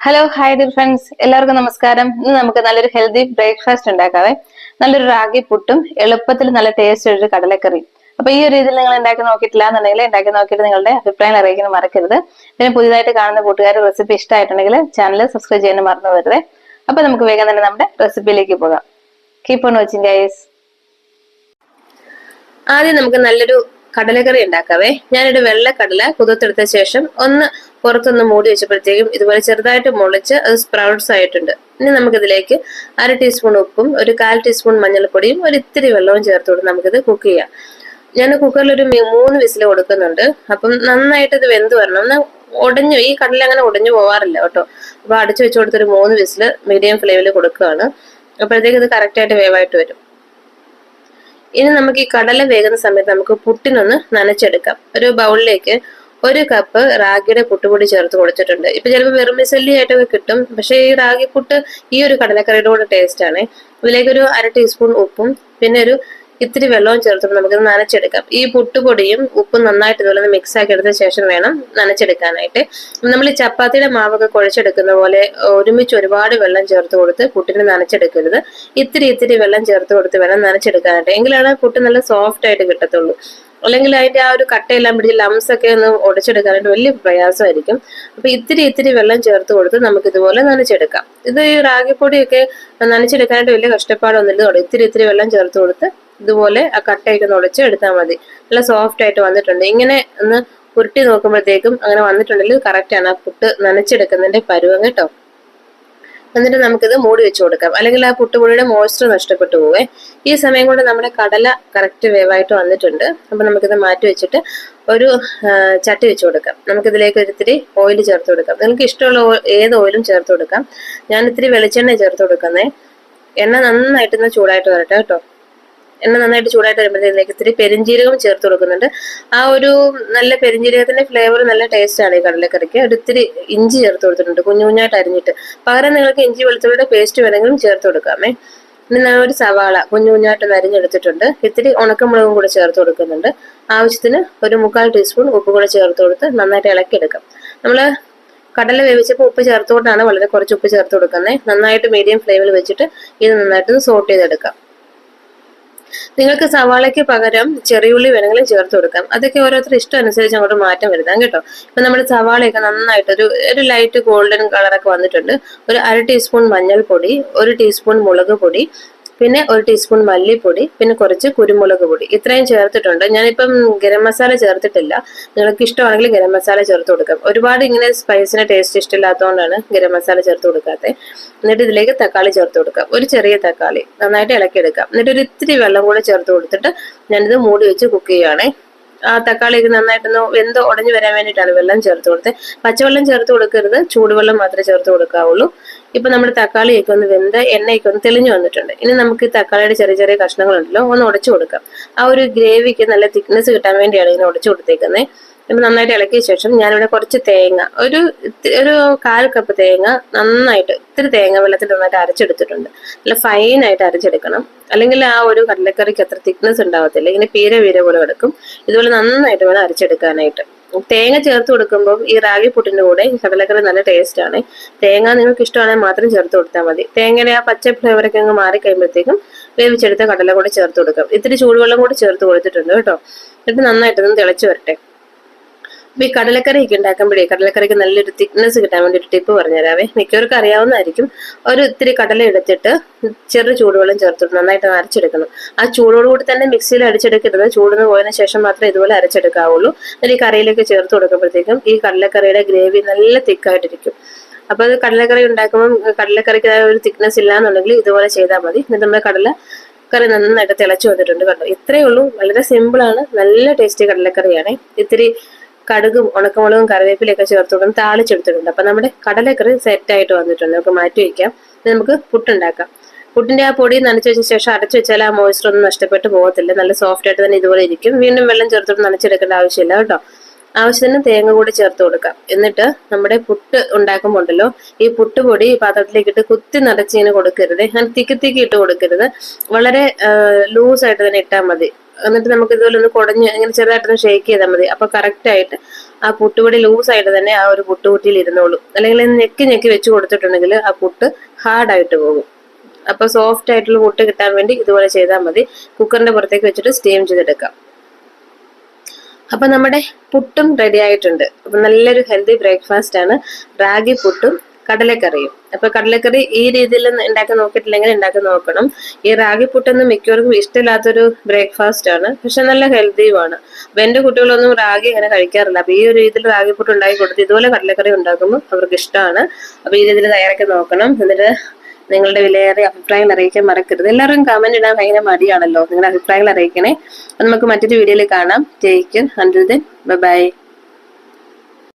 Hello hi dear friends, എല്ലാവർക്കും നമസ്കാരം. ഇന്ന് നമുക്ക് നല്ലൊരു ഹെൽത്തി ബ്രേക്ക്ഫാസ്റ്റ് ഉണ്ടാക്കാവേ. നല്ലൊരു റാഗി പുട്ടും എളുപ്പത്തിൽ നല്ല ടേസ്റ്റ് ഒരു കടലക്കറി. അപ്പൊ ഈ ഒരു രീതിയിൽ നിങ്ങൾ ഉണ്ടാക്കി നോക്കിയിട്ടില്ല എന്നുണ്ടെങ്കിൽ ഉണ്ടാക്കി നോക്കിയിട്ട് നിങ്ങളുടെ അഭിപ്രായം അറിയിക്കാൻ മറക്കരുത്. പിന്നെ പുതിയതായിട്ട് കാണുന്ന കൂട്ടുകാർ റെസിപ്പി ഇഷ്ടമായിട്ടുണ്ടെങ്കിൽ ചാനൽ സബ്സ്ക്രൈബ് ചെയ്യാൻ മറന്നു വരുത്. അപ്പൊ നമുക്ക് വേഗം തന്നെ നമ്മുടെ റെസിപ്പിയിലേക്ക് പോകാം. Keep on watching guys. ആദ്യം നമുക്ക് നല്ലൊരു കടലക്കറി ഉണ്ടാക്കാവേ. ഞാനൊരു വെള്ളക്കടല കുതിർത്തെടുത്ത ശേഷം ഒന്ന് പുറത്തൊന്ന് മൂടി വെച്ചപ്പോഴത്തേക്കും ഇതുപോലെ ചെറുതായിട്ട് മുളച്ച് അത് സ്പ്രൗട്ട്സ് ആയിട്ടുണ്ട്. ഇനി നമുക്കിതിലേക്ക് 1/2 ടീസ്പൂൺ ഉപ്പും 1/4 ടീസ്പൂൺ മഞ്ഞൾപ്പൊടിയും ഇത്തിരി വെള്ളവും ചേർത്തോണ്ട് നമുക്കിത് കുക്ക് ചെയ്യാം. ഞാൻ കുക്കറിൽ ഒരു 3 വിസിൽ കൊടുക്കുന്നുണ്ട്. അപ്പം നന്നായിട്ട് ഇത് വെന്ത് വരണം. ഒന്ന് ഉടഞ്ഞു, ഈ കടല അങ്ങനെ ഉടഞ്ഞു പോവാറില്ല കേട്ടോ. അപ്പൊ അടച്ചു വെച്ച് കൊടുത്തൊരു 3 വിസിൽ മീഡിയം ഫ്ലെയിമിൽ കൊടുക്കുകയാണ്. അപ്പോഴത്തേക്ക് ഇത് കറക്റ്റ് ആയിട്ട് വേവായിട്ട് വരും. ഇനി നമുക്ക് ഈ കടല വേകുന്ന സമയത്ത് നമുക്ക് പുട്ടിനൊന്ന് നനച്ചെടുക്കാം. ഒരു ബൗളിലേക്ക് 1 കപ്പ് റാഗിയുടെ പുട്ടുപൊടി ചേർത്ത് കൊടുത്തിട്ടുണ്ട്. ഇപ്പൊ ചിലപ്പോൾ വെറുമിസല്ലി ആയിട്ടൊക്കെ കിട്ടും, പക്ഷെ ഈ റാഗി പുട്ട് ഈ ഒരു കടലക്കറിയുടെ കൂടെ ടേസ്റ്റ് ആണ്. ഇതിലേക്ക് ഒരു 1/2 ടീസ്പൂൺ ഉപ്പും പിന്നെ ഇത്തിരി വെള്ളവും ചേർത്തിട്ട് നമുക്കിത് നനച്ചെടുക്കാം. ഈ പുട്ടുപൊടിയും ഉപ്പും നന്നായിട്ട് ഇതുപോലെ മിക്സ് ആക്കി എടുത്ത ശേഷം വേണം നനച്ചെടുക്കാനായിട്ട്. നമ്മൾ ഈ ചപ്പാത്തിയുടെ മാവൊക്കെ കുഴച്ചെടുക്കുന്ന പോലെ ഒരുമിച്ച് ഒരുപാട് വെള്ളം ചേർത്ത് കൊടുത്ത് പുട്ടിന് നനച്ചെടുക്കരുത്. ഇത്തിരി വെള്ളം ചേർത്ത് കൊടുത്ത് വേണം നനച്ചെടുക്കാനായിട്ട്. എങ്കിലാണ് പുട്ട് നല്ല സോഫ്റ്റ് ആയിട്ട് കിട്ടത്തുള്ളൂ. അല്ലെങ്കിൽ അതിന്റെ ആ ഒരു കട്ടയെല്ലാം പിടിച്ച് ലംസ് ഒക്കെ ഒന്ന് ഉടച്ചെടുക്കാനായിട്ട് വലിയ പ്രയാസമായിരിക്കും. അപ്പൊ ഇത്തിരി വെള്ളം ചേർത്ത് കൊടുത്ത് നമുക്ക് ഇതുപോലെ നനച്ചെടുക്കാം. ഇത് ഈ റാഗിപ്പൊടിയൊക്കെ നനച്ചെടുക്കാനായിട്ട് വലിയ കഷ്ടപ്പാടൊന്നുമില്ല. ഇത്തിരി വെള്ളം ചേർത്ത് കൊടുത്ത് ഇതുപോലെ ആ കട്ടയൊക്കെ നുടച്ച് എടുത്താൽ മതി. നല്ല സോഫ്റ്റ് ആയിട്ട് വന്നിട്ടുണ്ട്. ഇങ്ങനെ ഒന്ന് ഉരുട്ടി നോക്കുമ്പോഴത്തേക്കും അങ്ങനെ വന്നിട്ടുണ്ടെങ്കിൽ കറക്റ്റ് ആണ് ആ പുട്ട് നനച്ചെടുക്കുന്നതിന്റെ പരുവം കേട്ടോ. എന്നിട്ട് നമുക്കിത് മൂടി വെച്ച് കൊടുക്കാം, അല്ലെങ്കിൽ ആ പുട്ടുപൊടിയുടെ മോയ്സ്ചർ നഷ്ടപ്പെട്ടു പോവേ. ഈ സമയം കൊണ്ട് നമ്മുടെ കടല കറക്റ്റ് വേവായിട്ട് വന്നിട്ടുണ്ട്. അപ്പൊ നമുക്കിത് മാറ്റി വെച്ചിട്ട് ഒരു ചട്ടി വെച്ച് കൊടുക്കാം. നമുക്കിതിലേക്ക് ഒരിത്തിരി ഓയിൽ ചേർത്ത് കൊടുക്കാം. നിങ്ങൾക്ക് ഇഷ്ടമുള്ള ഏത് ഓയിലും ചേർത്ത് കൊടുക്കാം. ഞാൻ ഇത്തിരി വെളിച്ചെണ്ണ ചേർത്ത് കൊടുക്കുന്നേ. എണ്ണ നന്നായിട്ടൊന്ന് ചൂടായിട്ട് വരട്ടെ കേട്ടോ. എണ്ണ നന്നായിട്ട് ചൂടായിട്ട് വരുമ്പോഴത്തേക്ക് ഇത്തിരി പെരിഞ്ജീരകം ചേർത്ത് കൊടുക്കുന്നുണ്ട്. ആ ഒരു നല്ല പെരിഞ്ജീരകത്തിന്റെ ഫ്ലേവർ നല്ല ടേസ്റ്റ് ആണ് ഈ കടലക്കറിക്ക്. ഒരിത്തിരി ഇഞ്ചി ചേർത്ത് കൊടുത്തിട്ടുണ്ട്, കുഞ്ഞായിട്ട് അരിഞ്ഞിട്ട്. പകരം നിങ്ങൾക്ക് ഇഞ്ചി വെളുത്തുള്ളിയുടെ പേസ്റ്റ് വേണമെങ്കിലും ചേർത്ത് കൊടുക്കാമേ. ഇനി ഞാൻ ഒരു സവാള കുഞ്ഞായിട്ട് അരിഞ്ഞെടുത്തിട്ടുണ്ട്. ഇത്തിരി ഉണക്കമുളകും കൂടെ ചേർത്ത് കൊടുക്കുന്നുണ്ട്. ആവശ്യത്തിന് ഒരു 1/4 ടീസ്പൂൺ ഉപ്പ് കൂടെ ചേർത്ത് കൊടുത്ത് നന്നായിട്ട് ഇളക്കിയെടുക്കാം. നമ്മള് കടല വേവിച്ചപ്പോൾ ഉപ്പ് ചേർത്തുകൊണ്ടാണ് വളരെ കുറച്ച് ഉപ്പ് ചേർത്ത് കൊടുക്കുന്നത്. നന്നായിട്ട് മീഡിയം ഫ്ലെയിമിൽ വെച്ചിട്ട് ഇത് നന്നായിട്ട് സോട്ട് ചെയ്തെടുക്കാം. നിങ്ങൾക്ക് സവാളയ്ക്ക് പകരം ചെറിയുള്ളി വേണമെങ്കിലും ചേർത്ത് കൊടുക്കാം. അതൊക്കെ ഓരോരുത്തരുടെ ഇഷ്ടം അനുസരിച്ച് അങ്ങോട്ട് മാറ്റം വരുത്താം കേട്ടോ. ഇപ്പൊ നമ്മുടെ സവാളയൊക്കെ നന്നായിട്ട് ഒരു ലൈറ്റ് ഗോൾഡൻ കളറൊക്കെ വന്നിട്ടുണ്ട്. ഒരു 1/2 ടീസ്പൂൺ മഞ്ഞൾപ്പൊടി, 1 ടീസ്പൂൺ മുളക് പൊടി, പിന്നെ 1 ടീസ്പൂൺ മല്ലിപ്പൊടി, പിന്നെ കുറച്ച് കുരുമുളക് പൊടി, ഇത്രയും ചേർത്തിട്ടുണ്ട്. ഞാനിപ്പം ഗരം മസാല ചേർത്തിട്ടില്ല. നിങ്ങൾക്ക് ഇഷ്ടമാണെങ്കിൽ ഗരം മസാല ചേർത്ത് കൊടുക്കാം. ഒരുപാട് ഇങ്ങനെ സ്പൈസിന് ടേസ്റ്റ് ഇഷ്ടമില്ലാത്തതുകൊണ്ടാണ് ഗരം മസാല ചേർത്ത് കൊടുക്കാത്തത്. എന്നിട്ട് ഇതിലേക്ക് തക്കാളി ചേർത്ത് കൊടുക്കാം. ഒരു ചെറിയ തക്കാളി നന്നായിട്ട് ഇളക്കിയെടുക്കാം. എന്നിട്ട് ഇത്തിരി വെള്ളം കൂടെ ചേർത്ത് കൊടുത്തിട്ട് ഞാനിത് മൂടി വെച്ച് കുക്ക് ചെയ്യുവാണേ. ആ തക്കാളിയൊക്കെ നന്നായിട്ടൊന്ന് വെന്ത് ഉടഞ്ഞു വരാൻ വേണ്ടിയിട്ടാണ് വെള്ളം ചേർത്ത് കൊടുത്തത്. പച്ചവെള്ളം ചേർത്ത് കൊടുക്കരുത്, ചൂടുവെള്ളം മാത്രമേ ചേർത്ത് കൊടുക്കാവുള്ളൂ. ഇപ്പൊ നമ്മുടെ തക്കാളിയൊക്കെ ഒന്ന് വെന്ത് എണ്ണയൊക്കെ ഒന്ന് തെളിഞ്ഞു വന്നിട്ടുണ്ട്. ഇനി നമുക്ക് ഈ തക്കാളിയുടെ ചെറിയ കഷ്ണങ്ങളുണ്ടല്ലോ ഒന്ന് ഉടച്ചു കൊടുക്കാം. ആ ഒരു ഗ്രേവിക്ക് നല്ല തിക്നെസ് കിട്ടാൻ വേണ്ടിയാണ് ഇതിനെ ഉടച്ചു കൊടുത്തേക്കുന്നത്. ഇപ്പൊ നന്നായിട്ട് ഇളക്കിയ ശേഷം ഞാനിവിടെ കുറച്ച് തേങ്ങ, ഒരു 1/4 കപ്പ് തേങ്ങ നന്നായിട്ട് ഇത്തിരി തേങ്ങ വെള്ളത്തിൽ നന്നായിട്ട് അരച്ചെടുത്തിട്ടുണ്ട്. നല്ല ഫൈനായിട്ട് അരച്ചെടുക്കണം, അല്ലെങ്കിൽ ആ ഒരു കടലക്കറിക്ക് അത്ര തിക്നെസ് ഉണ്ടാവത്തില്ല. ഇങ്ങനെ പീര പോലെ കിടക്കും. ഇതുപോലെ നന്നായിട്ട് വേണം അരച്ചെടുക്കാനായിട്ട്. തേങ്ങ ചേർത്ത് കൊടുക്കുമ്പോൾ ഈ റാഗി പുട്ടിന്റെ കൂടെ ഈ കടലക്കറി നല്ല ടേസ്റ്റ് ആണ്. തേങ്ങ നിങ്ങൾക്ക് ഇഷ്ടമാണെങ്കിൽ മാത്രം ചേർത്ത് കൊടുത്താൽ മതി. തേങ്ങയുടെ ആ പച്ച ഫ്ലേവറൊക്കെ അങ്ങ് മാറി കഴിയുമ്പോഴത്തേക്കും വേവിച്ചെടുത്ത കടല കൂടെ ചേർത്ത് കൊടുക്കാം. ഇത്തിരി ചൂടുവെള്ളം കൂടെ ചേർത്ത് കൊടുത്തിട്ടുണ്ട് കേട്ടോ. എന്നിട്ട് നന്നായിട്ടൊന്ന് തിളച്ച് വരട്ടെ. അപ്പൊ ഈ കടലക്കറിയൊക്കെ ഉണ്ടാക്കുമ്പോഴേ കടലക്കറിക്ക് നല്ലൊരു തിക്നെസ് കിട്ടാൻ വേണ്ടി ഒരു ടിപ്പ് പറഞ്ഞുതരാവേ. മിക്കവർക്കും അറിയാവുന്നതായിരിക്കും. ഒരു കടല എടുത്തിട്ട് ചെറു ചൂടുവെള്ളം ചേർത്തിട്ട് നന്നായിട്ട് അരച്ചെടുക്കണം. ആ ചൂടോടുകൂടി തന്നെ മിക്സിയിൽ അടിച്ചെടുക്കരുത്. ചൂടുന്ന് പോയതിനു ശേഷം മാത്രമേ ഇതുപോലെ അരച്ചെടുക്കാവുള്ളൂ. എന്നിട്ട് ഈ കറിയിലേക്ക് ചേർത്ത് കൊടുക്കുമ്പോഴത്തേക്കും ഈ കടലക്കറിയുടെ ഗ്രേവി നല്ല തിക്കായിട്ടിരിക്കും. അപ്പൊ അത് കടലക്കറി ഉണ്ടാക്കുമ്പോൾ കടലക്കറിക്ക് ഒരു തിക്നെസ് ഇല്ലാന്നുണ്ടെങ്കിൽ ഇതുപോലെ ചെയ്താൽ മതി. എന്നിട്ട് നമ്മുടെ കറി നന്നായിട്ട് തിളച്ചു വന്നിട്ടുണ്ട് കണ്ടോ. ഇത്രയേ ഉള്ളൂ. വളരെ സിമ്പിൾ ആണ്. നല്ല ടേസ്റ്റി കടലക്കറിയാണ്. ഇത്തിരി കടുകും ഉണക്കമുളകും കറിവേപ്പിലൊക്കെ ചേർത്തുകൊണ്ട് താളിച്ചെടുത്തിട്ടുണ്ട്. അപ്പൊ നമ്മുടെ കടലക്കറി സെറ്റ് ആയിട്ട് വന്നിട്ടുണ്ട്. നമുക്ക് മാറ്റി വയ്ക്കാം. നമുക്ക് പുട്ടുണ്ടാക്കാം. പുട്ടിന്റെ ആ പൊടി നനച്ചു വെച്ച ശേഷം അടച്ചു വെച്ചാൽ ആ മോയ്സ്ചർ ഒന്നും നഷ്ടപ്പെട്ട് പോകത്തില്ല. നല്ല സോഫ്റ്റ് ആയിട്ട് തന്നെ ഇതുപോലെ ഇരിക്കും. വീണ്ടും വെള്ളം ചേർത്തിട്ട് നനച്ചെടുക്കേണ്ട ആവശ്യമില്ല കേട്ടോ. ആവശ്യത്തിന് തേങ്ങ കൂടി ചേർത്ത് കൊടുക്കാം. എന്നിട്ട് നമ്മുടെ പുട്ട് ഉണ്ടാക്കുമ്പോൾ ഉണ്ടല്ലോ, ഈ പുട്ടുപൊടി പാത്രത്തിലേക്ക് ഇട്ട് കുത്തി നിറച്ച് ഇങ്ങനെ കൊടുക്കരുത്. അങ്ങനെ തിക്കി ഇട്ട് കൊടുക്കരുത്. വളരെ ലൂസായിട്ട് തന്നെ ഇട്ടാൽ മതി. എന്നിട്ട് നമുക്ക് ഇതുപോലെ ഒന്ന് കുടഞ്ഞ് ഇങ്ങനെ ചെറുതായിട്ടൊന്ന് ഷേക്ക് ചെയ്താൽ മതി. അപ്പൊ കറക്റ്റ് ആയിട്ട് ആ പുട്ടുപൊടി ലൂസായിട്ട് തന്നെ ആ ഒരു പുട്ടുകുറ്റിയിൽ ഇരുന്നോളും. അല്ലെങ്കിൽ ഞെക്കി ഞെക്കി വെച്ച് കൊടുത്തിട്ടുണ്ടെങ്കിൽ ആ പുട്ട് ഹാർഡായിട്ട് പോകും. അപ്പൊ സോഫ്റ്റ് ആയിട്ടുള്ള പുട്ട് കിട്ടാൻ വേണ്ടി ഇതുപോലെ ചെയ്താൽ മതി. കുക്കറിന്റെ പുറത്തേക്ക് വെച്ചിട്ട് സ്റ്റീം ചെയ്തെടുക്കാം. അപ്പൊ നമ്മുടെ പുട്ടും റെഡി ആയിട്ടുണ്ട്. അപ്പൊ നല്ലൊരു ഹെൽത്തി ബ്രേക്ക്ഫാസ്റ്റ് ആണ് റാഗി പുട്ടും കടലക്കറിയും. അപ്പൊ കടലക്കറി ഈ രീതിയിൽ ഉണ്ടാക്കി നോക്കിയിട്ടില്ലെങ്കിൽ ഉണ്ടാക്കി നോക്കണം. ഈ റാഗി പുട്ടൊന്നും മിക്കവർക്കും ഇഷ്ടമില്ലാത്തൊരു ബ്രേക്ക്ഫാസ്റ്റ് ആണ്, പക്ഷെ നല്ല ഹെൽത്തിയുമാണ്. അപ്പൊ എന്റെ കുട്ടികളൊന്നും റാഗി അങ്ങനെ കഴിക്കാറില്ല. അപ്പൊ ഈ ഒരു രീതിയിൽ റാഗി പുട്ട് ഉണ്ടാക്കി കൊടുത്ത് ഇതുപോലെ കടലക്കറി ഉണ്ടാക്കുമ്പോൾ അവർക്ക് ഇഷ്ടമാണ്. അപ്പൊ ഈ രീതിയിൽ തയ്യാറാക്കി നോക്കണം. എന്നിട്ട് നിങ്ങളുടെ വിലയേറിയ അഭിപ്രായങ്ങൾ അറിയിക്കാൻ മറക്കരുത്. എല്ലാവരും കമന്റ് ഇടാൻ ഭയങ്കര മടിയാണല്ലോ. നിങ്ങളുടെ അഭിപ്രായങ്ങൾ അറിയിക്കണേ. നമുക്ക് മറ്റൊരു വീഡിയോയിൽ കാണാം. Take care. Until then bye bye.